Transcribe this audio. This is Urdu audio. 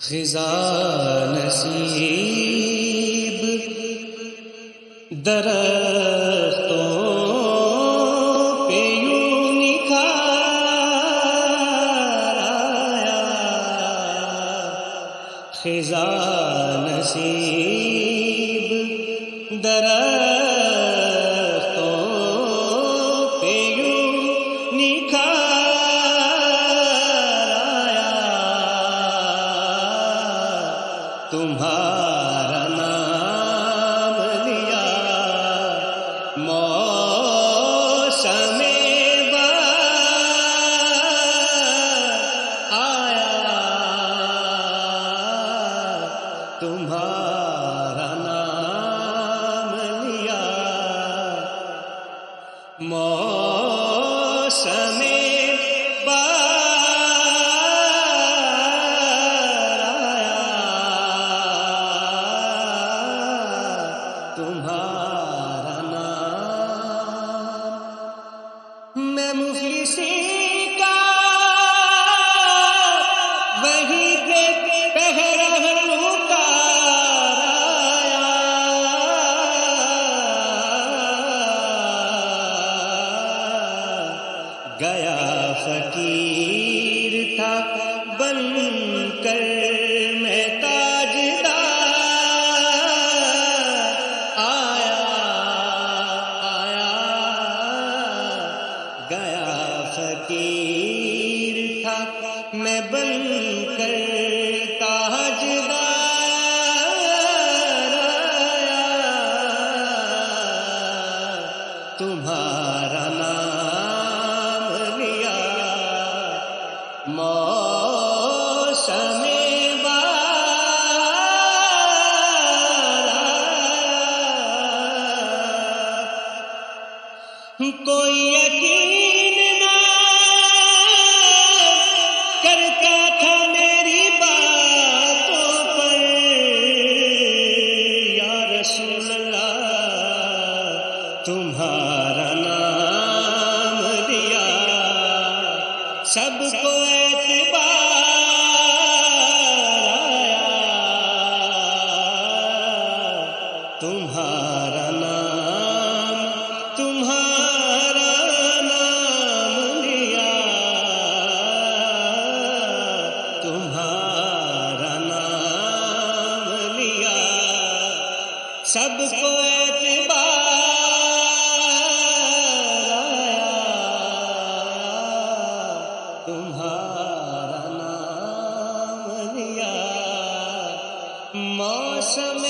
خزاں نصیب درختوں پہ یوں نکھار آیا، خزاں نصیب درختوں پہ یوں نکھار آیا، تمہارا نام لیا موسم بہار آیا، تمہارا نام لیا موسم تمہارا نام، میں مفلسی کا وہی پہ پہروں کا آیا، گیا فقیر تھا بن کر میں فقیر تھا میں بن کر تاجدار آیا، تمہارا نام لیا موسم بہار آیا، کوئی یقین نہ کرتا تھا میری باتوں پر، یا رسول اللہ تمہارا نام دیا سب کو اعتبار آیا، تمہارا نام لیا تمہارا نام لیا سب کو اعتبار آیا، تمہارا نام لیا موسم